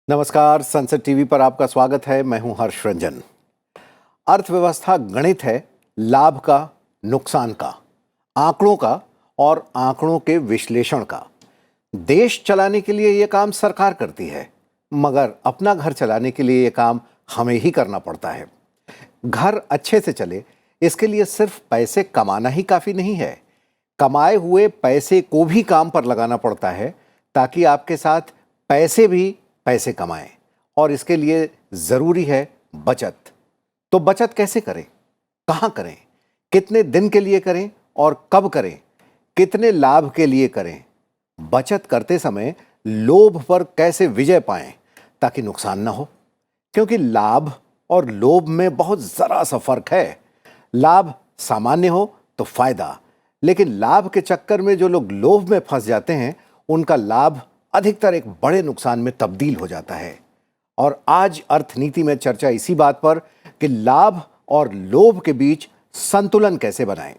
नमस्कार, संसद टीवी पर आपका स्वागत है। मैं हूं हर्ष रंजन। अर्थव्यवस्था गणित है लाभ का, नुकसान का, आंकड़ों का और आंकड़ों के विश्लेषण का। देश चलाने के लिए यह काम सरकार करती है, मगर अपना घर चलाने के लिए यह काम हमें ही करना पड़ता है। घर अच्छे से चले, इसके लिए सिर्फ पैसे कमाना ही काफी नहीं है। कमाए हुए पैसे को भी काम पर लगाना पड़ता है, ताकि आपके साथ पैसे भी पैसे कमाएं। और इसके लिए जरूरी है बचत। तो बचत कैसे करें, कहां करें, कितने दिन के लिए करें और कब करें, कितने लाभ के लिए करें। बचत करते समय लोभ पर कैसे विजय पाएं ताकि नुकसान ना हो, क्योंकि लाभ और लोभ में बहुत जरा सा फर्क है। लाभ सामान्य हो तो फायदा, लेकिन लाभ के चक्कर में जो लोग लोभ में फंस जाते हैं, उनका लाभ अधिकतर एक बड़े नुकसान में तब्दील हो जाता है। और आज अर्थनीति में चर्चा इसी बात पर कि लाभ और लोभ के बीच संतुलन कैसे बनाएं।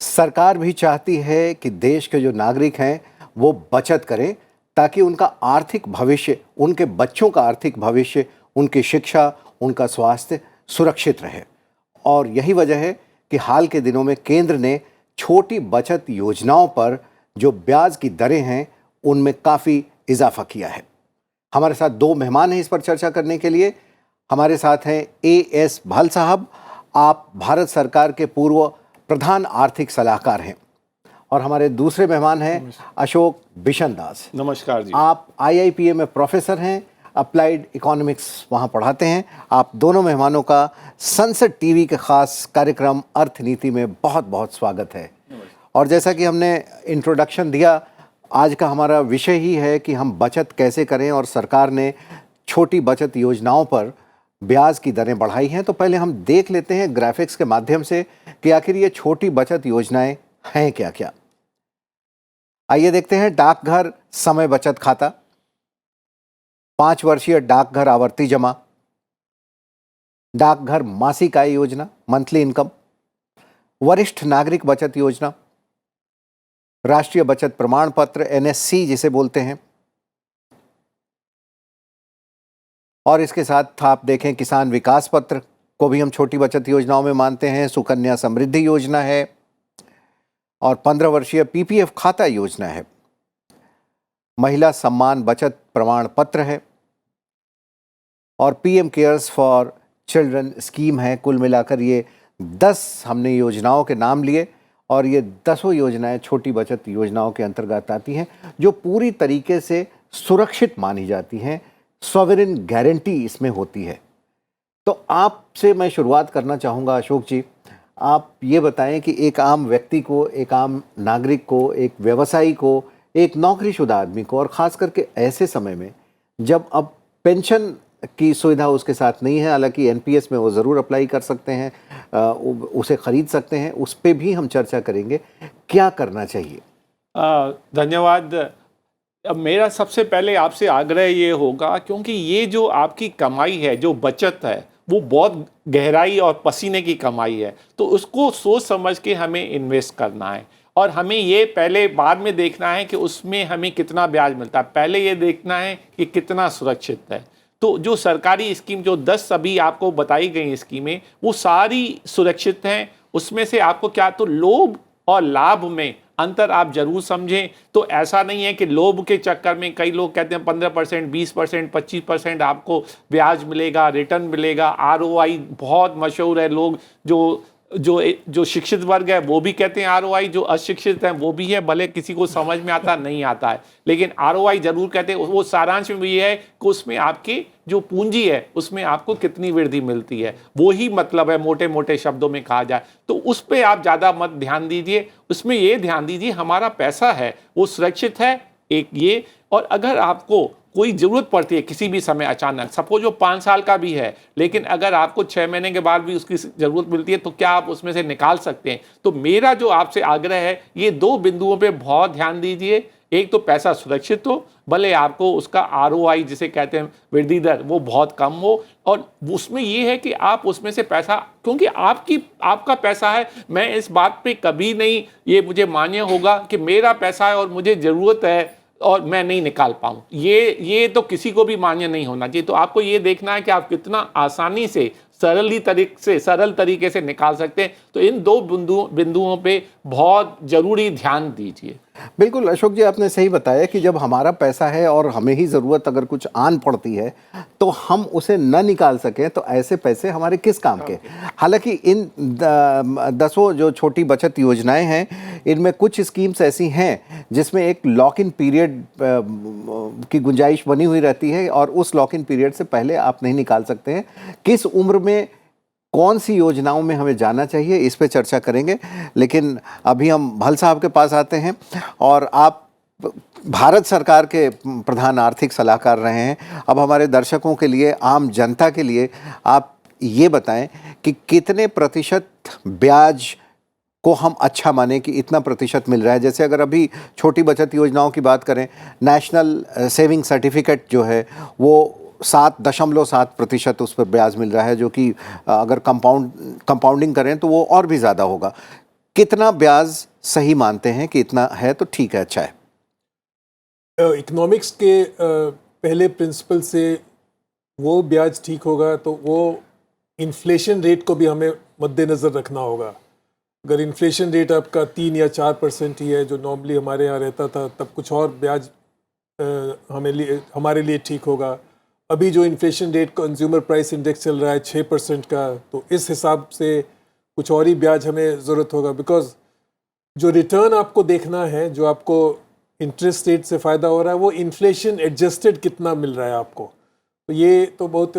सरकार भी चाहती है कि देश के जो नागरिक हैं वो बचत करें, ताकि उनका आर्थिक भविष्य, उनके बच्चों का आर्थिक भविष्य, उनकी शिक्षा, उनका स्वास्थ्य सुरक्षित रहे। और यही वजह है कि हाल के दिनों में केंद्र ने छोटी बचत योजनाओं पर जो ब्याज की दरें हैं, उनमें काफ़ी इजाफा किया है। हमारे साथ दो मेहमान हैं इस पर चर्चा करने के लिए। हमारे साथ हैं A.S. भाल साहब। आप भारत सरकार के पूर्व प्रधान आर्थिक सलाहकार हैं। और हमारे दूसरे मेहमान हैं अशोक बिशन दास। नमस्कार जी। आप IIPA में प्रोफेसर हैं, अप्लाइड इकोनॉमिक्स वहाँ पढ़ाते हैं। आप दोनों मेहमानों का संसद टीवी के खास कार्यक्रम अर्थनीति में बहुत बहुत स्वागत है। और जैसा कि हमने इंट्रोडक्शन दिया, आज का हमारा विषय ही है कि हम बचत कैसे करें, और सरकार ने छोटी बचत योजनाओं पर ब्याज की दरें बढ़ाई हैं। तो पहले हम देख लेते हैं ग्राफिक्स के माध्यम से कि आखिर ये छोटी बचत योजनाएं हैं क्या क्या। आइए देखते हैं। डाकघर समय बचत खाता, 5 वर्षीय डाकघर आवर्ती जमा, डाकघर मासिक आय योजना, मंथली इनकम, वरिष्ठ नागरिक बचत योजना, राष्ट्रीय बचत प्रमाण पत्र NSC जिसे बोलते हैं, और इसके साथ आप देखें किसान विकास पत्र को भी हम छोटी बचत योजनाओं में मानते हैं। सुकन्या समृद्धि योजना है, और 15 वर्षीय PPF खाता योजना है, महिला सम्मान बचत प्रमाण पत्र है, और PM cares for children scheme है। कुल मिलाकर ये 10 हमने योजनाओं के नाम लिए, और ये 10 योजनाएं छोटी बचत योजनाओं के अंतर्गत आती हैं, जो पूरी तरीके से सुरक्षित मानी जाती हैं। सॉवरेन गारंटी इसमें होती है। तो आपसे मैं शुरुआत करना चाहूँगा अशोक जी। आप ये बताएं कि एक आम व्यक्ति को, एक आम नागरिक को, एक व्यवसायी को, एक नौकरीशुदा आदमी को, और ख़ास करके ऐसे समय में जब अब पेंशन की सुविधा उसके साथ नहीं है, हालांकि NPS में वो ज़रूर अप्लाई कर सकते हैं, उसे ख़रीद सकते हैं, उस पर भी हम चर्चा करेंगे। क्या करना चाहिए? धन्यवाद। अब मेरा सबसे पहले आपसे आग्रह ये होगा, क्योंकि ये जो आपकी कमाई है, जो बचत है, वो बहुत गहराई और पसीने की कमाई है, तो उसको सोच समझ के हमें इन्वेस्ट करना है। और हमें ये पहले बाद में देखना है कि उसमें हमें कितना ब्याज मिलता है, पहले ये देखना है कि कितना सुरक्षित है। तो जो सरकारी स्कीम, जो 10 अभी आपको बताई गई स्कीमें, वो सारी सुरक्षित हैं। उसमें से आपको क्या, तो लोभ और लाभ में अंतर आप जरूर समझें। तो ऐसा नहीं है कि लोभ के चक्कर में कई लोग कहते हैं 15%, 20%, 25% आपको ब्याज मिलेगा, रिटर्न मिलेगा, ROI बहुत मशहूर है। लोग जो शिक्षित वर्ग है वो भी कहते हैं ROI, जो अशिक्षित है वो भी है, भले किसी को समझ में आता नहीं आता है, लेकिन ROI जरूर कहते हैं। वो सारांश में भी है कि उसमें आपकी जो पूंजी है उसमें आपको कितनी वृद्धि मिलती है, वो ही मतलब है मोटे मोटे शब्दों में कहा जाए। तो उस पर आप ज़्यादा मत ध्यान दीजिए, उसमें ये ध्यान दीजिए हमारा पैसा है वो सुरक्षित है, एक ये। और अगर आपको कोई ज़रूरत पड़ती है किसी भी समय अचानक, सपोज वो 5 साल का भी है, लेकिन अगर आपको 6 महीने के बाद भी उसकी ज़रूरत मिलती है तो क्या आप उसमें से निकाल सकते हैं? तो मेरा जो आपसे आग्रह है, ये 2 बिंदुओं पे बहुत ध्यान दीजिए। एक तो पैसा सुरक्षित हो, भले आपको उसका आरओआई जिसे कहते हैं वृद्धि दर वो बहुत कम हो, और उसमें ये है कि आप उसमें से पैसा, क्योंकि आपका पैसा है, मैं इस बात पे कभी नहीं ये मुझे मान्य होगा कि मेरा पैसा है और मुझे ज़रूरत है और मैं नहीं निकाल पाऊँ। ये तो किसी को भी मान्य नहीं होना चाहिए। तो आपको ये देखना है कि आप कितना आसानी से सरल तरीके से निकाल सकते हैं। तो इन 2 बिंदुओं पे बहुत ज़रूरी ध्यान दीजिए। बिल्कुल अशोक जी, आपने सही बताया कि जब हमारा पैसा है और हमें ही ज़रूरत अगर कुछ आन पड़ती है तो हम उसे न निकाल सकें तो ऐसे पैसे हमारे किस काम के। हालांकि इन 10 जो छोटी बचत योजनाएं हैं, इनमें कुछ स्कीम्स ऐसी हैं जिसमें एक लॉक इन पीरियड की गुंजाइश बनी हुई रहती है और उस लॉक इन पीरियड से पहले आप नहीं निकाल सकते हैं। किस उम्र में कौन सी योजनाओं में हमें जाना चाहिए, इस पे चर्चा करेंगे। लेकिन अभी हम भल साहब के पास आते हैं और आप भारत सरकार के प्रधान आर्थिक सलाहकार रहे हैं। अब हमारे दर्शकों के लिए, आम जनता के लिए आप ये बताएं कि कितने प्रतिशत ब्याज को हम अच्छा माने कि इतना प्रतिशत मिल रहा है। जैसे अगर अभी छोटी बचत योजनाओं की बात करें, नेशनल सेविंग सर्टिफिकेट जो है वो 7.7% उस पर ब्याज मिल रहा है, जो कि अगर कंपाउंडिंग करें तो वो और भी ज़्यादा होगा। कितना ब्याज सही मानते हैं कि इतना है तो ठीक है, अच्छा है? इकोनॉमिक्स के पहले प्रिंसिपल से वो ब्याज ठीक होगा तो वो इन्फ्लेशन रेट को भी हमें मद्देनज़र रखना होगा। अगर इन्फ्लेशन रेट आपका 3 या 4% ही है, जो नॉर्मली हमारे यहाँ रहता था, तब कुछ और ब्याज हमारे लिए ठीक होगा। अभी जो inflation rate consumer price index चल रहा है 6% का, तो इस हिसाब से कुछ और ही ब्याज हमें ज़रूरत होगा। बिकॉज जो रिटर्न आपको देखना है, जो आपको इंटरेस्ट रेट से फ़ायदा हो रहा है, वो इन्फ्लेशन एडजस्टेड कितना मिल रहा है आपको। तो ये तो बहुत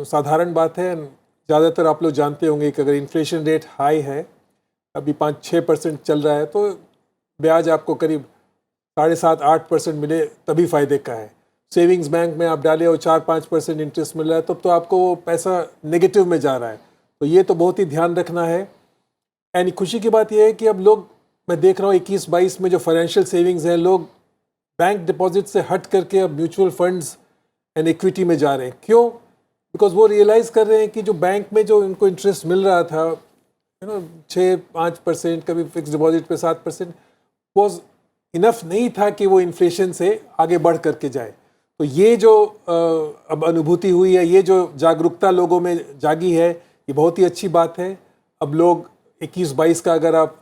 साधारण बात है। ज़्यादातर आप लोग जानते होंगे कि अगर इन्फ्लेशन रेट हाई है, अभी 5-6% चल रहा है, तो ब्याज आपको करीब 7.5-8% मिले तभी फ़ायदे का है। सेविंग्स बैंक में आप डाले और 4-5% इंटरेस्ट मिल रहा है, तब तो आपको वो पैसा नेगेटिव में जा रहा है। तो ये तो बहुत ही ध्यान रखना है। एंड खुशी की बात यह है कि अब लोग, मैं देख रहा हूँ 21-22 में जो फाइनेंशियल सेविंग्स हैं, लोग बैंक डिपॉजिट से हट करके अब म्यूचुअल फंड्स एंड इक्विटी में जा रहे हैं। क्यों? बिकॉज वो रियलाइज़ कर रहे हैं कि जो बैंक में जो उनको इंटरेस्ट मिल रहा था, 6-5%, कभी फिक्स डिपॉजिट पे 7%, वॉज इनफ नहीं था कि वो इन्फ्लेशन से आगे बढ़ करके जाए। तो ये जो अब अनुभूति हुई है, ये जो जागरूकता लोगों में जागी है, ये बहुत ही अच्छी बात है। अब लोग 21-22 का अगर आप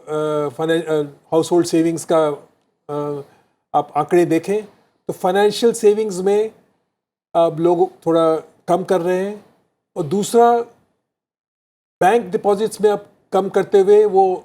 हाउस होल्ड सेविंग्स का आप आंकड़े देखें तो फाइनेंशियल सेविंग्स में अब लोग थोड़ा कम कर रहे हैं, और दूसरा बैंक डिपॉजिट्स में अब कम करते हुए वो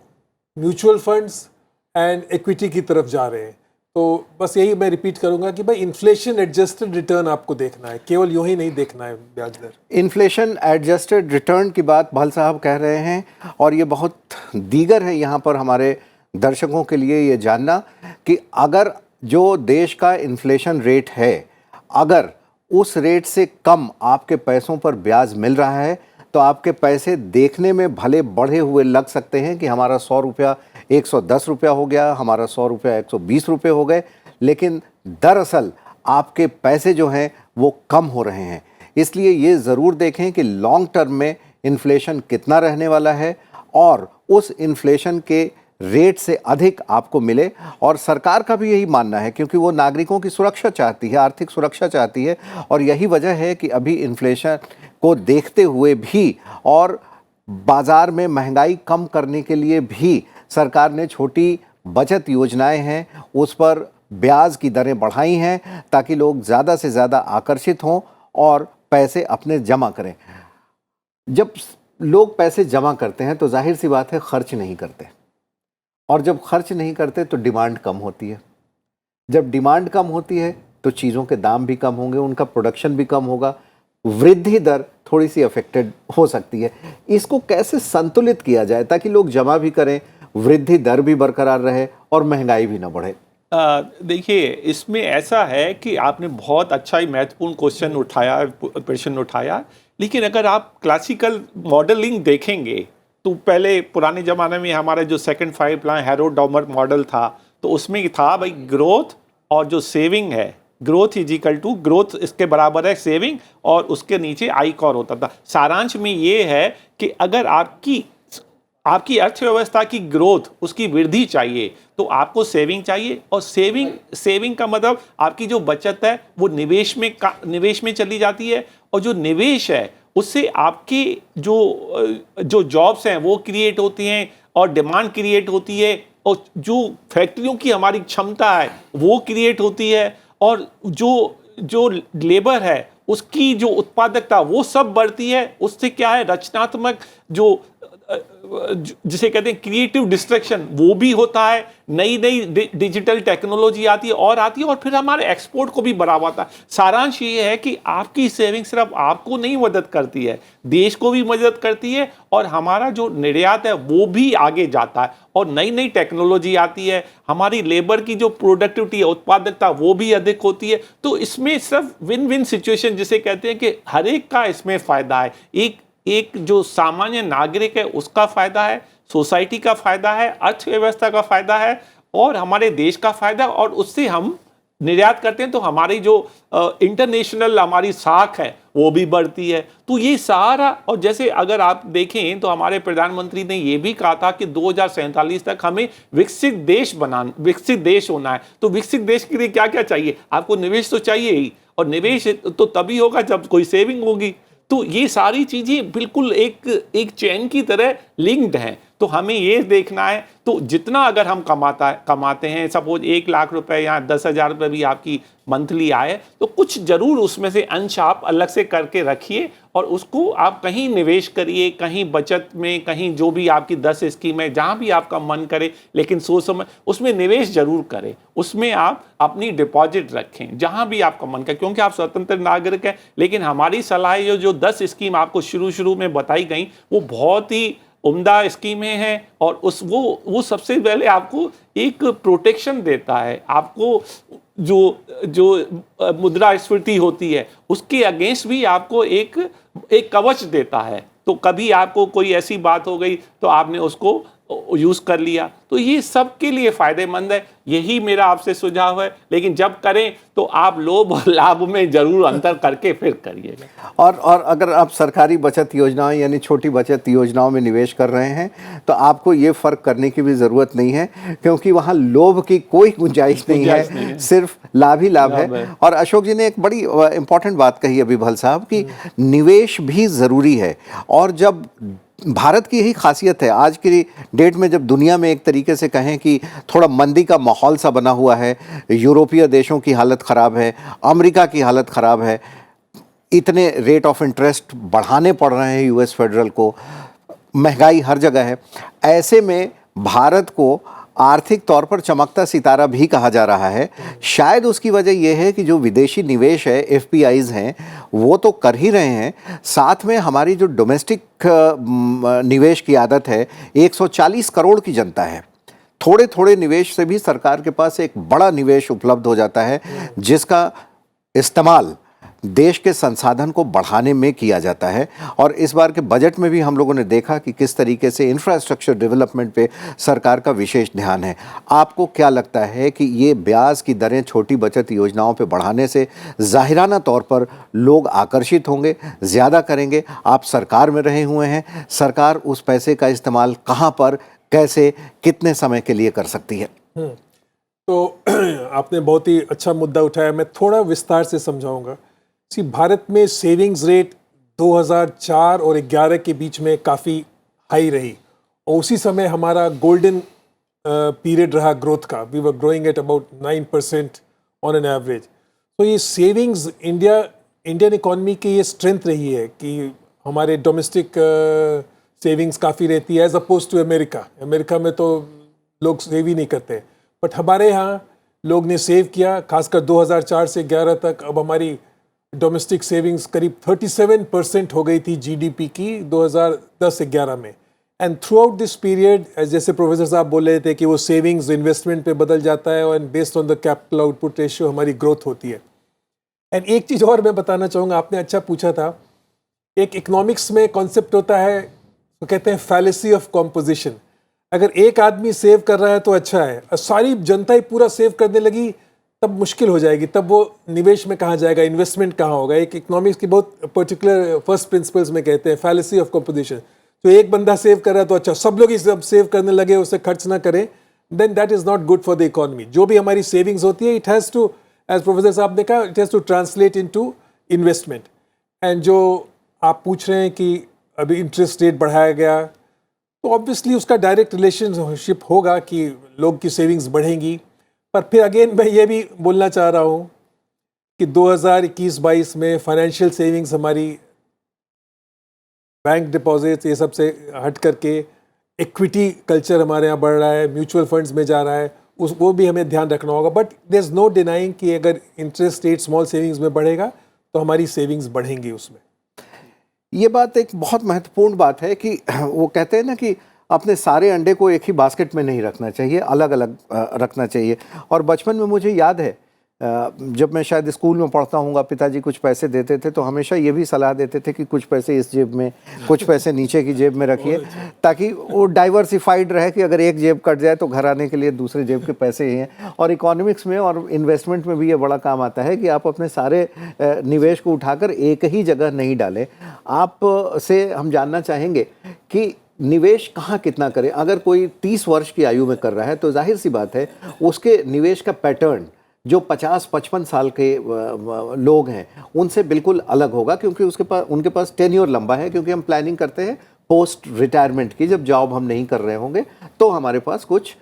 म्यूचुअल फंड्स एंड इक्विटी की तरफ जा रहे हैं। तो बस यही मैं रिपीट करूंगा कि भाई इन्फ्लेशन एडजस्टेड रिटर्न आपको देखना है, केवल यूं ही नहीं देखना है ब्याज दर। इन्फ्लेशन एडजस्टेड रिटर्न की बात भल साहब कह रहे हैं, और ये बहुत दीगर है यहाँ पर हमारे दर्शकों के लिए ये जानना कि अगर जो देश का इन्फ्लेशन रेट है, अगर उस रेट से कम आपके पैसों पर ब्याज मिल रहा है तो आपके पैसे देखने में भले बढ़े हुए लग सकते हैं कि हमारा 100 रुपया 110 रुपया हो गया, हमारा 100 रुपया 120 रुपये हो गए, लेकिन दरअसल आपके पैसे जो हैं वो कम हो रहे हैं। इसलिए ये ज़रूर देखें कि लॉन्ग टर्म में इन्फ्लेशन कितना रहने वाला है और उस इन्फ्लेशन के रेट से अधिक आपको मिले। और सरकार का भी यही मानना है, क्योंकि वो नागरिकों की सुरक्षा चाहती है, आर्थिक सुरक्षा चाहती है, और यही वजह है कि अभी इन्फ्लेशन को देखते हुए भी और बाज़ार में महंगाई कम करने के लिए भी सरकार ने छोटी बचत योजनाएं हैं उस पर ब्याज की दरें बढ़ाई हैं, ताकि लोग ज़्यादा से ज़्यादा आकर्षित हों और पैसे अपने जमा करें। जब लोग पैसे जमा करते हैं तो जाहिर सी बात है खर्च नहीं करते, और जब खर्च नहीं करते तो डिमांड कम होती है। जब डिमांड कम होती है तो चीज़ों के दाम भी कम होंगे, उनका प्रोडक्शन भी कम होगा, वृद्धि दर थोड़ी सी अफेक्टेड हो सकती है। इसको कैसे संतुलित किया जाए ताकि लोग जमा भी करें, वृद्धि दर भी बरकरार रहे और महंगाई भी ना बढ़े? देखिए, इसमें ऐसा है कि आपने बहुत अच्छा ही महत्वपूर्ण प्रश्न उठाया। लेकिन अगर आप क्लासिकल मॉडलिंग देखेंगे तो पहले पुराने ज़माने में हमारा जो सेकंड 5 प्लान हैरो-डॉमर मॉडल था, तो उसमें था भाई ग्रोथ और जो सेविंग है, growth is equal to growth इसके बराबर है सेविंग, और उसके नीचे आईकॉर होता था। सारांश में ये है कि अगर आपकी अर्थव्यवस्था की ग्रोथ, उसकी वृद्धि चाहिए तो आपको सेविंग चाहिए, और सेविंग का मतलब आपकी जो बचत है वो निवेश में चली जाती है, और जो निवेश है उससे आपकी जो जॉब्स हैं वो क्रिएट होती हैं और डिमांड क्रिएट होती है, और जो फैक्ट्रियों की हमारी क्षमता है वो क्रिएट होती है, और जो लेबर है उसकी जो उत्पादकता वो सब बढ़ती है। उससे क्या है, रचनात्मक जिसे कहते हैं क्रिएटिव डिस्ट्रक्शन वो भी होता है, नई डिजिटल टेक्नोलॉजी आती है, और फिर हमारे एक्सपोर्ट को भी बढ़ावा आता है। सारांश ये है कि आपकी सेविंग सिर्फ आपको नहीं मदद करती है, देश को भी मदद करती है, और हमारा जो निर्यात है वो भी आगे जाता है, और नई टेक्नोलॉजी आती है, हमारी लेबर की जो प्रोडक्टिविटी है, उत्पादकता वो भी अधिक होती है। तो इसमें सिर्फ विन विन सिचुएशन जिसे कहते हैं कि हर एक का इसमें फायदा है। एक जो सामान्य नागरिक है उसका फायदा है, सोसाइटी का फायदा है, अर्थव्यवस्था का फायदा है, और हमारे देश का फायदा, और उससे हम निर्यात करते हैं तो हमारी जो इंटरनेशनल हमारी साख है वो भी बढ़ती है। तो ये सारा, और जैसे अगर आप देखें तो हमारे प्रधानमंत्री ने ये भी कहा था कि 2047 तक हमें विकसित देश होना है। तो विकसित देश के लिए क्या क्या चाहिए, आपको निवेश तो चाहिए ही, और निवेश तो तभी होगा जब कोई सेविंग होगी। तो ये सारी चीज़ें बिल्कुल एक चेन की तरह लिंक्ड हैं। तो हमें ये देखना है, तो जितना अगर हम कमाते हैं, सपोज 1 लाख रुपए या 10,000 रुपये भी आपकी मंथली आए, तो कुछ जरूर उसमें से अंश आप अलग से करके रखिए, और उसको आप कहीं निवेश करिए, कहीं बचत में, कहीं जो भी आपकी 10 स्कीम है जहाँ भी आपका मन करे, लेकिन सोच समझ उसमें निवेश जरूर करें, उसमें आप अपनी डिपॉजिट रखें जहाँ भी आपका मन करे, क्योंकि आप स्वतंत्र नागरिक हैं। लेकिन हमारी सलाह है, जो 10 स्कीम आपको शुरू में बताई गई वो बहुत ही उम्दा स्कीमें हैं, और वो सबसे पहले आपको एक प्रोटेक्शन देता है। आपको जो मुद्रास्फीति होती है उसके अगेंस्ट भी आपको एक कवच देता है। तो कभी आपको कोई ऐसी बात हो गई तो आपने उसको यूज़ कर लिया, तो ये सबके लिए फ़ायदेमंद है। यही मेरा आपसे सुझाव है, लेकिन जब करें तो आप लोभ और लाभ में ज़रूर अंतर करके फिर करिएगा। और अगर आप सरकारी बचत योजनाओं यानी छोटी बचत योजनाओं में निवेश कर रहे हैं तो आपको ये फ़र्क करने की भी ज़रूरत नहीं है, क्योंकि वहाँ लोभ की कोई गुंजाइश नहीं है, सिर्फ लाभ ही लाभ है। और अशोक जी ने एक बड़ी इंपॉर्टेंट बात कही अभिभल साहब कि निवेश भी ज़रूरी है, और जब भारत की यही खासियत है आज की डेट में, जब दुनिया में एक तरीके से कहें कि थोड़ा मंदी का माहौल सा बना हुआ है, यूरोपीय देशों की हालत ख़राब है, अमेरिका की हालत ख़राब है, इतने रेट ऑफ इंटरेस्ट बढ़ाने पड़ रहे हैं यूएस फेडरल को, महंगाई हर जगह है, ऐसे में भारत को आर्थिक तौर पर चमकता सितारा भी कहा जा रहा है। शायद उसकी वजह यह है कि जो विदेशी निवेश है, एफपीआईज हैं, वो तो कर ही रहे हैं, साथ में हमारी जो डोमेस्टिक निवेश की आदत है, 140 करोड़ की जनता है, थोड़े थोड़े निवेश से भी सरकार के पास एक बड़ा निवेश उपलब्ध हो जाता है, जिसका इस्तेमाल देश के संसाधन को बढ़ाने में किया जाता है। और इस बार के बजट में भी हम लोगों ने देखा कि किस तरीके से इंफ्रास्ट्रक्चर डेवलपमेंट पे सरकार का विशेष ध्यान है। आपको क्या लगता है कि ये ब्याज की दरें छोटी बचत योजनाओं पे बढ़ाने से जाहिराना तौर पर लोग आकर्षित होंगे, ज़्यादा करेंगे? आप सरकार में रहे हुए हैं, सरकार उस पैसे का इस्तेमाल कहाँ पर, कैसे, कितने समय के लिए कर सकती है? तो आपने बहुत ही अच्छा मुद्दा उठाया, मैं थोड़ा विस्तार से समझाऊंगा। भारत में सेविंग्स रेट 2004 और 11 के बीच में काफ़ी हाई रही, और उसी समय हमारा गोल्डन पीरियड रहा ग्रोथ का। We were growing at about 9% on an average. तो ये सेविंग्स इंडियन इकॉनमी की ये स्ट्रेंथ रही है कि हमारे डोमेस्टिक सेविंग्स काफ़ी रहती है, as opposed to America. America में तो लोग सेव ही नहीं करते, बट हमारे यहाँ लोग ने सेव किया, खासकर 2004 से 11 तक। अब हमारी डोमेस्टिक सेविंग्स करीब 37% हो गई थी जीडीपी की 2010 से 11 में, and through out this period, जैसे प्रोफेसर साहब बोल रहे थे कि वो सेविंग्स इन्वेस्टमेंट पे बदल जाता है और based on the capital output ratio हमारी ग्रोथ होती है। एंड एक चीज़ और मैं बताना चाहूँगा, आपने अच्छा पूछा था, एक इकोनॉमिक्स में कॉन्सेप्ट होता है तो कहते हैं फैलेसी ऑफ कॉम्पोजिशन। अगर एक आदमी सेव कर रहा है तो अच्छा है, और सारी जनता ही पूरा सेव करने लगी तब मुश्किल हो जाएगी, तब वो निवेश में कहाँ जाएगा, इन्वेस्टमेंट कहाँ होगा। एक इकोनॉमिक्स की बहुत पर्टिकुलर फर्स्ट प्रिंसिपल्स में कहते हैं फैलेसी ऑफ कॉम्पोजिशन। तो एक बंदा सेव कर रहा है तो अच्छा, सब लोग ही सब सेव करने लगे, उसे खर्च ना करें, then that is not good for the economy. जो भी हमारी सेविंग्स होती है, it has to, as professor साहब ने कहा, it has to translate into investment. And जो आप पूछ रहे हैं कि अभी इंटरेस्ट रेट बढ़ाया गया, तो ऑब्वियसली उसका डायरेक्ट रिलेशनशिप होगा कि लोग की सेविंग्स बढ़ेंगी। पर फिर अगेन मैं ये भी बोलना चाह रहा हूँ कि 2021-22 में फाइनेंशियल सेविंग्स हमारी बैंक डिपॉजिट्स ये सब से हट करके इक्विटी कल्चर हमारे यहाँ बढ़ रहा है, म्यूचुअल फंड्स में जा रहा है, उस वो भी हमें ध्यान रखना होगा। But there is no denying कि अगर इंटरेस्ट रेट स्मॉल सेविंग्स में बढ़ेगा तो हमारी सेविंग्स बढ़ेंगी उसमें। ये बात एक बहुत महत्वपूर्ण बात है कि वो कहते हैं ना कि अपने सारे अंडे को एक ही बास्केट में नहीं रखना चाहिए, अलग अलग रखना चाहिए। और बचपन में मुझे याद है, जब मैं शायद स्कूल में पढ़ता हूँगा, पिताजी कुछ पैसे देते थे तो हमेशा ये भी सलाह देते थे कि कुछ पैसे इस जेब में, कुछ पैसे नीचे की जेब में रखिए, ताकि वो डाइवर्सिफाइड रहे कि अगर एक जेब कट जाए तो घर आने के लिए दूसरे जेब के पैसे ही हैं। और इकोनॉमिक्स में और इन्वेस्टमेंट में भी ये बड़ा काम आता है कि आप अपने सारे निवेश को उठाकर एक ही जगह नहीं डालें। आप से हम जानना चाहेंगे कि निवेश कहाँ कितना करें। अगर कोई 30 वर्ष की आयु में कर रहा है तो जाहिर सी बात है उसके निवेश का पैटर्न जो 50-55 साल के लोग हैं उनसे बिल्कुल अलग होगा, क्योंकि उनके पास टेन्योर लंबा है। क्योंकि हम प्लानिंग करते हैं पोस्ट रिटायरमेंट की, जब जॉब हम नहीं कर रहे होंगे तो हमारे पास कुछ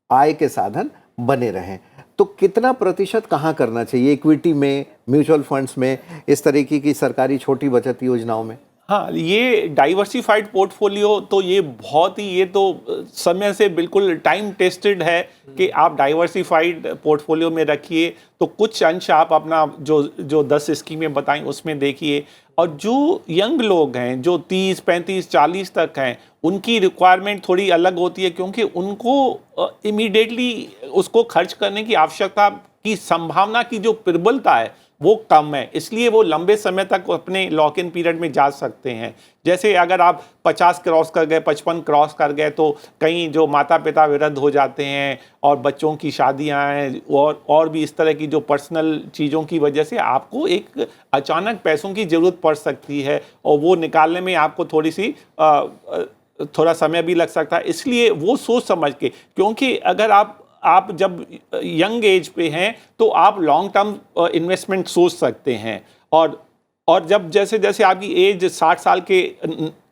आय के साधन बने रहें। तो कितना प्रतिशत कहाँ करना चाहिए, इक्विटी में, म्यूचुअल फंड्स में, इस तरीके की सरकारी छोटी बचत योजनाओं में? हाँ, ये डाइवर्सिफाइड पोर्टफोलियो तो ये बहुत ही, ये तो समय से बिल्कुल टाइम टेस्टेड है कि आप डाइवर्सिफाइड पोर्टफोलियो में रखिए। तो कुछ अंश आप अपना जो 10 स्कीमें बताई उसमें देखिए। और जो यंग लोग हैं, जो 30, 35, 40 तक हैं, उनकी रिक्वायरमेंट थोड़ी अलग होती है, क्योंकि उनको इमीडिएटली उसको खर्च करने की आवश्यकता की संभावना की जो प्रबलता है वो कम है, इसलिए वो लंबे समय तक अपने लॉक इन पीरियड में जा सकते हैं। जैसे अगर आप 50 क्रॉस कर गए, 55 क्रॉस कर गए, तो कहीं जो माता पिता वृद्ध हो जाते हैं और बच्चों की शादियां हैं और भी इस तरह की जो पर्सनल चीज़ों की वजह से आपको एक अचानक पैसों की ज़रूरत पड़ सकती है और वो निकालने में आपको थोड़ा समय भी लग सकता है। इसलिए वो सोच समझ के, क्योंकि अगर आप जब यंग एज पे हैं तो आप लॉन्ग टर्म इन्वेस्टमेंट सोच सकते हैं। और जब जैसे जैसे आपकी एज 60 साल के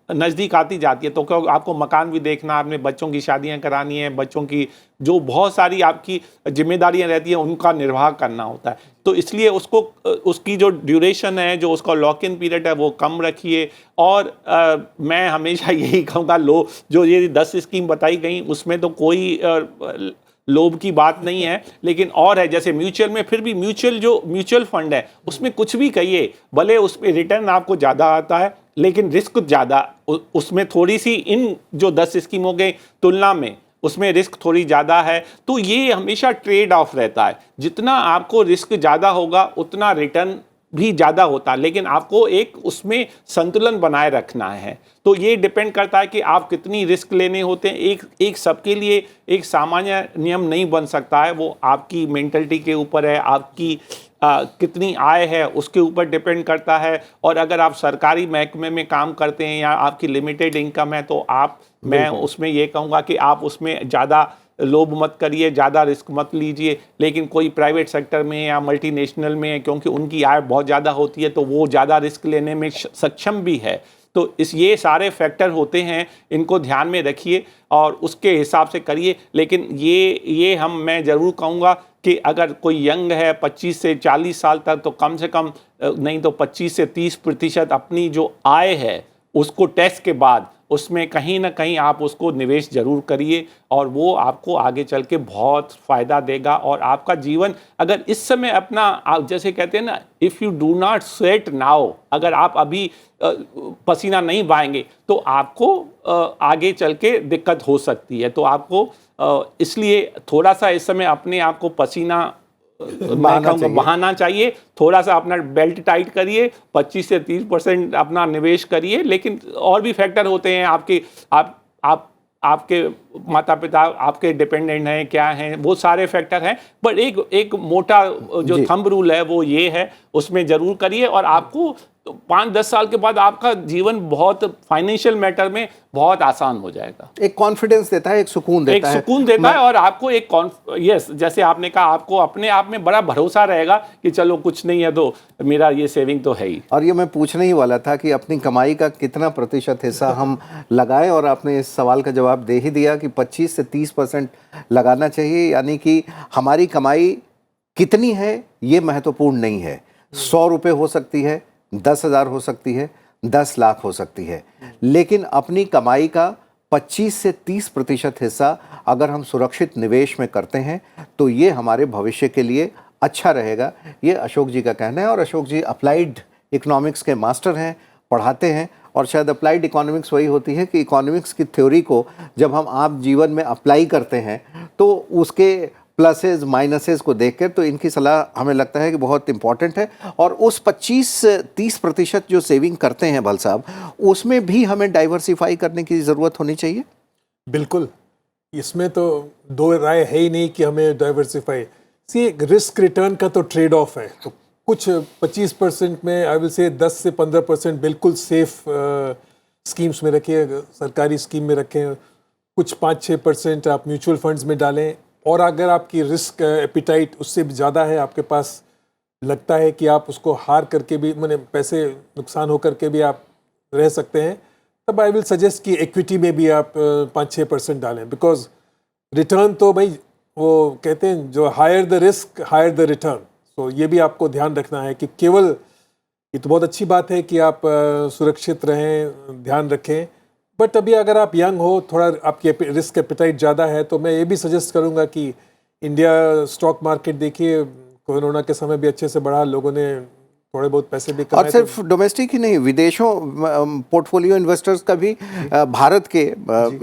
नज़दीक आती जाती है तो क्या आपको मकान भी देखना, आपने बच्चों की शादियां करानी है, बच्चों की जो बहुत सारी आपकी जिम्मेदारियां रहती हैं उनका निर्वाह करना होता है। तो इसलिए उसकी जो ड्यूरेशन है, जो उसका लॉक इन पीरियड है, वो कम रखिए। और मैं हमेशा यही कहूँगा, जो ये 10 स्कीम बताई गई उसमें तो कोई लोभ की बात नहीं है, लेकिन और है जैसे म्यूचुअल में, फिर भी म्यूचुअल फंड है उसमें कुछ भी कहिए, भले उसमें रिटर्न आपको ज़्यादा आता है लेकिन रिस्क ज़्यादा, उसमें थोड़ी सी इन जो 10 स्कीमों के तुलना में उसमें रिस्क थोड़ी ज़्यादा है। तो ये हमेशा ट्रेड ऑफ रहता है, जितना आपको रिस्क ज़्यादा होगा उतना रिटर्न भी ज़्यादा होता है, लेकिन आपको एक उसमें संतुलन बनाए रखना है। तो ये डिपेंड करता है कि आप कितनी रिस्क लेने होते हैं। एक सबके लिए एक सामान्य नियम नहीं बन सकता है, वो आपकी मेंटलिटी के ऊपर है, आपकी कितनी आय है उसके ऊपर डिपेंड करता है। और अगर आप सरकारी महकमे में काम करते हैं या आपकी लिमिटेड इनकम है तो मैं उसमें ये कहूँगा कि आप उसमें ज़्यादा लोभ मत करिए, ज़्यादा रिस्क मत लीजिए। लेकिन कोई प्राइवेट सेक्टर में या मल्टीनेशनल में, क्योंकि उनकी आय बहुत ज़्यादा होती है तो वो ज़्यादा रिस्क लेने में सक्षम भी है। तो ये सारे फैक्टर होते हैं, इनको ध्यान में रखिए और उसके हिसाब से करिए। लेकिन मैं ज़रूर कहूँगा कि अगर कोई यंग है 25 से 40 साल तक, तो कम से कम नहीं तो 25 से 30% अपनी जो आय है उसको टैक्स के बाद उसमें कहीं ना कहीं आप उसको निवेश जरूर करिए और वो आपको आगे चल के बहुत फ़ायदा देगा। और आपका जीवन अगर इस समय अपना, आप जैसे कहते हैं ना, if you do not sweat now, अगर आप अभी पसीना नहीं बहाएंगे तो आपको आगे चल के दिक्कत हो सकती है। तो आपको इसलिए थोड़ा सा इस समय अपने आप को पसीना बहाना चाहिए। थोड़ा सा अपना बेल्ट टाइट करिए, 25 से 30% अपना निवेश करिए। लेकिन और भी फैक्टर होते हैं आपके, आपके माता पिता आपके डिपेंडेंट हैं क्या हैं, वो सारे फैक्टर हैं। बट एक मोटा जो थंब रूल है वो ये है, उसमें जरूर करिए और आपको 5-10 साल के बाद आपका जीवन बहुत फाइनेंशियल मैटर में बहुत आसान हो जाएगा। एक कॉन्फिडेंस देता है, एक सुकून देता है, है और आपको एक यस, जैसे आपने कहा, आपको अपने आप में बड़ा भरोसा रहेगा कि चलो कुछ नहीं है तो मेरा ये सेविंग तो है ही। और ये मैं पूछने ही वाला था कि अपनी कमाई का कितना प्रतिशत हिस्सा हम लगाएं, और आपने इस सवाल का जवाब दे ही दिया कि 25 से 30% लगाना चाहिए। यानी कि हमारी कमाई कितनी है ये महत्वपूर्ण नहीं है। 100 रुपये हो सकती है, 10,000 हो सकती है, 10 लाख हो सकती है, लेकिन अपनी कमाई का 25 से 30% हिस्सा अगर हम सुरक्षित निवेश में करते हैं तो ये हमारे भविष्य के लिए अच्छा रहेगा। ये अशोक जी का कहना है। और अशोक जी अप्लाइड इकोनॉमिक्स के मास्टर हैं, पढ़ाते हैं, और शायद अप्लाइड इकोनॉमिक्स वही होती है कि इकोनॉमिक्स की थ्योरी को जब हम आप जीवन में अप्लाई करते हैं तो उसके प्लसेस माइनसेस को देखकर तो इनकी सलाह हमें लगता है कि बहुत इंपॉर्टेंट है। और उस 25-30% जो सेविंग करते हैं भल साहब, उसमें भी हमें डाइवर्सिफाई करने की ज़रूरत होनी चाहिए। बिल्कुल, इसमें तो दो राय है ही नहीं कि हमें डाइवर्सिफाई। सी, रिस्क रिटर्न का तो ट्रेड ऑफ है। तो कुछ 25% में आई विल से 10 से 15% बिल्कुल सेफ स्कीम्स में रखें, सरकारी स्कीम में रखें। कुछ 5-6% आप म्यूचुअल फंड्स में डालें। और अगर आपकी रिस्क एपिटाइट उससे भी ज़्यादा है, आपके पास लगता है कि आप उसको हार करके भी, मैंने पैसे नुकसान हो करके भी आप रह सकते हैं, तब आई विल सजेस्ट कि इक्विटी में भी आप 5-6% डालें। बिकॉज रिटर्न तो भाई वो कहते हैं जो higher the risk higher the return. तो ये भी आपको ध्यान रखना है कि केवल, ये तो बहुत अच्छी बात है कि आप सुरक्षित रहें, ध्यान रखें, बट अभी अगर आप यंग हो, थोड़ा आपकी रिस्क एपिटाइट ज़्यादा है, तो मैं ये भी सजेस्ट करूँगा कि इंडिया स्टॉक मार्केट देखिए, कोरोना के समय भी अच्छे से बढ़ा, लोगों ने थोड़े बहुत पैसे भी कमाए। और सिर्फ डोमेस्टिक ही नहीं, विदेशों पोर्टफोलियो इन्वेस्टर्स का भी भारत के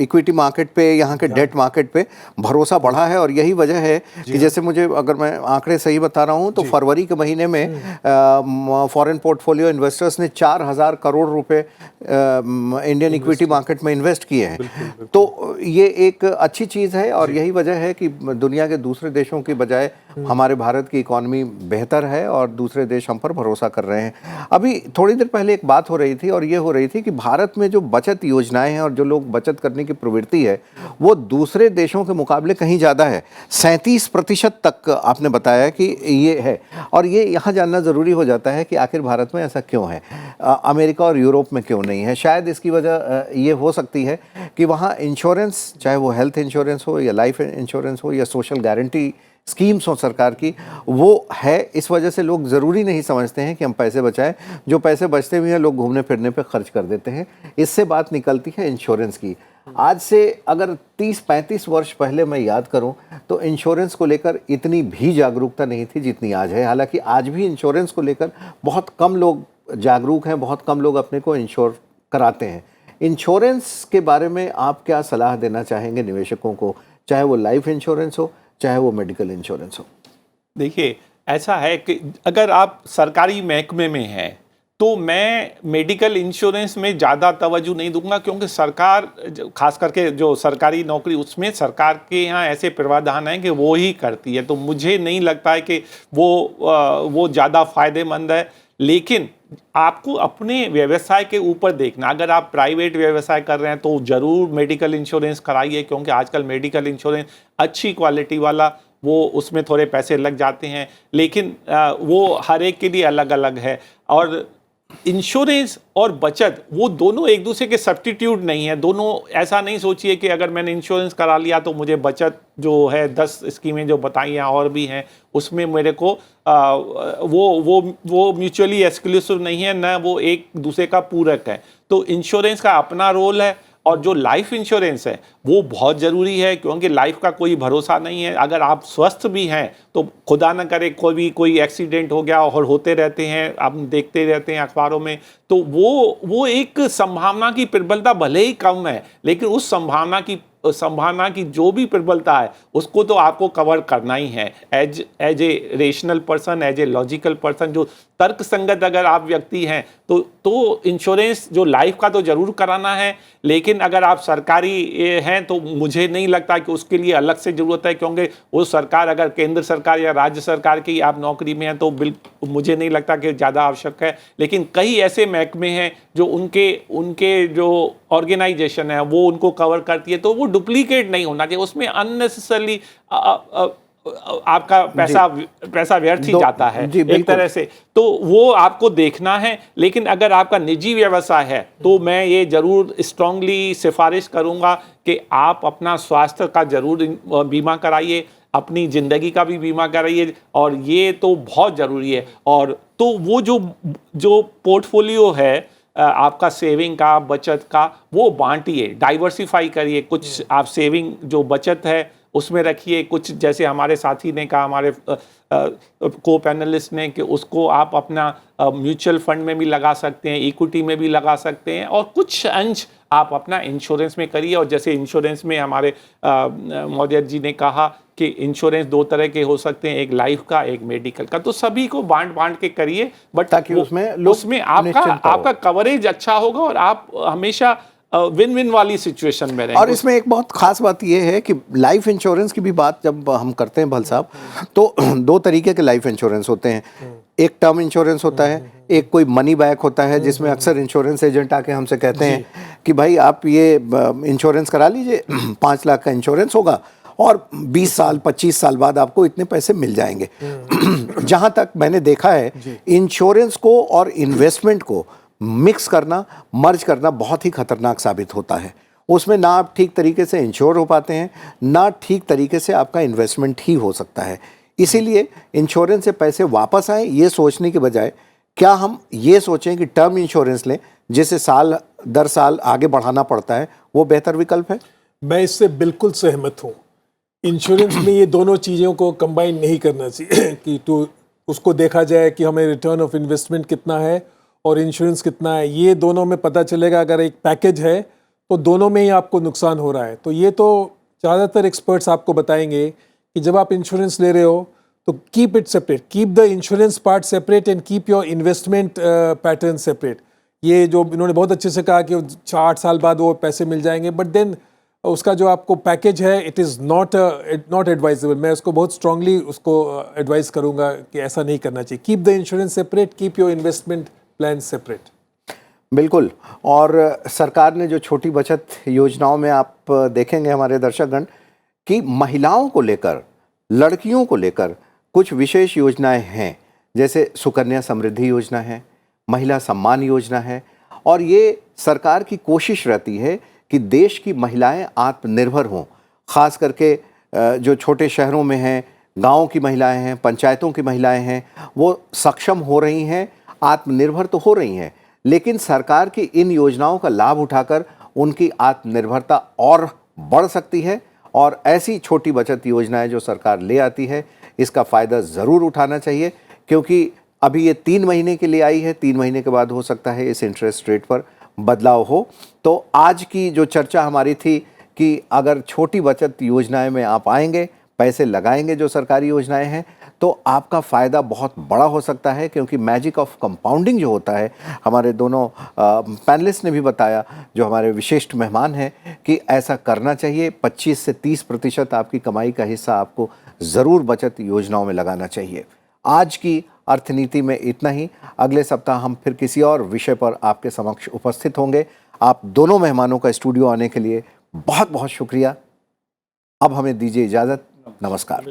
इक्विटी मार्केट पे, यहाँ के डेट मार्केट पे भरोसा बढ़ा है। और यही वजह है कि जैसे मुझे, अगर मैं आंकड़े सही बता रहा हूँ तो फरवरी के महीने में फॉरेन पोर्टफोलियो इन्वेस्टर्स ने 4,000 करोड़ रुपए इंडियन इक्विटी मार्केट में इन्वेस्ट किए हैं। तो ये एक अच्छी चीज़ है और यही वजह है कि दुनिया के दूसरे देशों की बजाय हमारे भारत की इकॉनमी बेहतर है और दूसरे देश हम पर भरोसा कर रहे हैं। अभी थोड़ी देर पहले एक बात हो रही थी और ये हो रही थी कि भारत में जो बचत योजनाएं हैं और जो लोग बचत करने की प्रवृत्ति है वो दूसरे देशों के मुकाबले कहीं ज़्यादा है। 37% तक आपने बताया कि ये है। और ये यहाँ जानना ज़रूरी हो जाता है कि आखिर भारत में ऐसा क्यों है, अमेरिका और यूरोप में क्यों नहीं है। शायद इसकी वजह ये हो सकती है कि वहाँ इंश्योरेंस, चाहे वो हेल्थ इंश्योरेंस हो या लाइफ इंश्योरेंस हो या सोशल गारंटी स्कीम्स हो सरकार की, वो है। इस वजह से लोग ज़रूरी नहीं समझते हैं कि हम पैसे बचाएं। जो पैसे बचते भी हैं लोग घूमने फिरने पे खर्च कर देते हैं। इससे बात निकलती है इंश्योरेंस की। आज से अगर 30-35 वर्ष पहले मैं याद करूं तो इंश्योरेंस को लेकर इतनी भी जागरूकता नहीं थी जितनी आज है। हालांकि आज भी इंश्योरेंस को लेकर बहुत कम लोग जागरूक हैं, बहुत कम लोग अपने को इंश्योर कराते हैं। इंश्योरेंस के बारे में आप क्या सलाह देना चाहेंगे निवेशकों को, चाहे वो लाइफ इंश्योरेंस हो चाहे वो मेडिकल इंश्योरेंस हो? देखिए, ऐसा है कि अगर आप सरकारी महकमे में हैं तो मैं मेडिकल इंश्योरेंस में ज़्यादा तवज्जो नहीं दूंगा, क्योंकि सरकार, खास करके जो सरकारी नौकरी, उसमें सरकार के यहाँ ऐसे प्रावधान हैं कि वो ही करती है। तो मुझे नहीं लगता है कि वो ज़्यादा फायदेमंद है। लेकिन आपको अपने व्यवसाय के ऊपर देखना, अगर आप प्राइवेट व्यवसाय कर रहे हैं तो ज़रूर मेडिकल इंश्योरेंस कराइए, क्योंकि आजकल मेडिकल इंश्योरेंस अच्छी क्वालिटी वाला, वो उसमें थोड़े पैसे लग जाते हैं, लेकिन वो हर एक के लिए अलग अलग है। और इंश्योरेंस और बचत वो दोनों एक दूसरे के सब्स्टिट्यूट नहीं है। दोनों, ऐसा नहीं सोचिए कि अगर मैंने इंश्योरेंस करा लिया तो मुझे बचत जो है 10 स्कीमें जो बताई हैं और भी हैं उसमें मेरे को वो म्यूचुअली एक्सक्लूसिव नहीं है, ना वो एक दूसरे का पूरक है। तो इंश्योरेंस का अपना रोल है और जो लाइफ इंश्योरेंस है वो बहुत ज़रूरी है, क्योंकि लाइफ का कोई भरोसा नहीं है। अगर आप स्वस्थ भी हैं तो खुदा न करे कोई एक्सीडेंट हो गया, और होते रहते हैं, आप देखते रहते हैं अखबारों में, तो वो एक संभावना की प्रबलता भले ही कम है, लेकिन उस संभावना की जो भी प्रबलता है उसको तो आपको कवर करना ही है। As a rational person, as a logical person, जो तर्क संगत अगर आप व्यक्ति हैं तो इंश्योरेंस जो लाइफ का तो जरूर कराना है, लेकिन अगर आप सरकारी हैं तो मुझे नहीं लगता कि उसके लिए अलग से ज़रूरत है, क्योंकि वो सरकार, अगर केंद्र सरकार या राज्य सरकार की आप नौकरी में हैं तो बिल्कुल मुझे नहीं लगता कि ज़्यादा आवश्यक है। लेकिन कई ऐसे महकमे हैं जो उनके जो ऑर्गेनाइजेशन है वो उनको कवर करती है, तो वो डुप्लीकेट नहीं होना चाहिए, उसमें अननेसेसरली आपका पैसा व्यर्थ ही जाता है एक तरह से, तो वो आपको देखना है। लेकिन अगर आपका निजी व्यवसाय है तो मैं ये जरूर स्ट्रांगली सिफारिश करूंगा कि आप अपना स्वास्थ्य का जरूर बीमा कराइए, अपनी ज़िंदगी का भी बीमा कराइए, और ये तो बहुत ज़रूरी है। और तो वो जो पोर्टफोलियो है आपका सेविंग का, बचत का, वो बांटिए, डाइवर्सिफाई करिए। कुछ आप सेविंग जो बचत है उसमें रखिए, कुछ जैसे हमारे साथी ने कहा, हमारे को पैनलिस्ट ने, कि उसको आप अपना म्यूचुअल फंड में भी लगा सकते हैं, इक्विटी में भी लगा सकते हैं, और कुछ अंश आप अपना इंश्योरेंस में करिए। और जैसे इंश्योरेंस में हमारे महोदय जी ने कहा कि इंश्योरेंस 2 तरह के हो सकते हैं, एक लाइफ का, एक मेडिकल का, तो सभी को बांट के करिए, बट ताकि उसमें आपका कवरेज अच्छा होगा और आप हमेशा विन विन वाली सिचुएशन में रहेंगे। और इसमें एक बहुत खास बात यह है कि लाइफ इंश्योरेंस की भी बात जब हम करते हैं भल साहब, तो 2 तरीके के लाइफ इंश्योरेंस होते हैं। एक टर्म इंश्योरेंस होता है, एक कोई मनी बैक होता है, जिसमें अक्सर इंश्योरेंस एजेंट आके हमसे कहते हैं कि भाई आप ये इंश्योरेंस करा लीजिए, 5 लाख का इंश्योरेंस होगा और 20 साल 25 साल बाद आपको इतने पैसे मिल जाएंगे। जहां तक मैंने देखा है, इंश्योरेंस को और इन्वेस्टमेंट को मिक्स करना, मर्ज करना बहुत ही खतरनाक साबित होता है। उसमें ना आप ठीक तरीके से इंश्योर हो पाते हैं, ना ठीक तरीके से आपका इन्वेस्टमेंट ही हो सकता है। इसीलिए इंश्योरेंस से पैसे वापस आए ये सोचने के बजाय क्या हम ये सोचें कि टर्म इंश्योरेंस लें, जिसे साल दर साल आगे बढ़ाना पड़ता है, वो बेहतर विकल्प है। मैं इससे बिल्कुल सहमत हूँ। इंश्योरेंस में ये दोनों चीज़ों को कंबाइन नहीं करना चाहिए कि तो उसको देखा जाए कि हमें रिटर्न ऑफ इन्वेस्टमेंट कितना है और इंश्योरेंस कितना है, ये दोनों में पता चलेगा। अगर एक पैकेज है तो दोनों में ही आपको नुकसान हो रहा है। तो ये तो ज़्यादातर एक्सपर्ट्स आपको बताएंगे कि जब आप इंश्योरेंस ले रहे हो तो keep it separate, keep the insurance part separate and keep your investment pattern separate. ये जो इन्होंने बहुत अच्छे से कहा कि 8 साल बाद वो पैसे मिल जाएंगे, बट देन उसका जो आपको पैकेज है इट इज़ नॉट एडवाइजेबल। मैं उसको बहुत स्ट्रांगली उसको एडवाइस करूँगा कि ऐसा नहीं करना चाहिए। Keep the insurance separate, keep your investment plan separate. बिल्कुल। और सरकार ने जो छोटी बचत योजनाओं में आप देखेंगे हमारे दर्शकगण कि महिलाओं को लेकर, लड़कियों को लेकर कुछ विशेष योजनाएं हैं, जैसे सुकन्या समृद्धि योजना है, महिला सम्मान योजना है। और ये सरकार की कोशिश रहती है कि देश की महिलाएं आत्मनिर्भर हों, खास करके जो छोटे शहरों में हैं, गाँव की महिलाएं हैं, पंचायतों की महिलाएं हैं, वो सक्षम हो रही हैं, आत्मनिर्भर तो हो रही हैं, लेकिन सरकार की इन योजनाओं का लाभ उठाकर उनकी आत्मनिर्भरता और बढ़ सकती है। और ऐसी छोटी बचत योजनाएं जो सरकार ले आती है, इसका फ़ायदा ज़रूर उठाना चाहिए, क्योंकि अभी ये 3 महीने के लिए आई है, 3 महीने के बाद हो सकता है इस इंटरेस्ट रेट पर बदलाव हो। तो आज की जो चर्चा हमारी थी कि अगर छोटी बचत योजनाएं में आप आएंगे, पैसे लगाएंगे जो सरकारी योजनाएं हैं, तो आपका फ़ायदा बहुत बड़ा हो सकता है, क्योंकि मैजिक ऑफ कंपाउंडिंग जो होता है, हमारे दोनों पैनलिस्ट ने भी बताया, जो हमारे विशिष्ट मेहमान हैं, कि ऐसा करना चाहिए। 25 से 30% आपकी कमाई का हिस्सा आपको ज़रूर बचत योजनाओं में लगाना चाहिए। आज की अर्थनीति में इतना ही। अगले सप्ताह हम फिर किसी और विषय पर आपके समक्ष उपस्थित होंगे। आप दोनों मेहमानों का स्टूडियो आने के लिए बहुत बहुत शुक्रिया। अब हमें दीजिए इजाज़त। नमस्कार।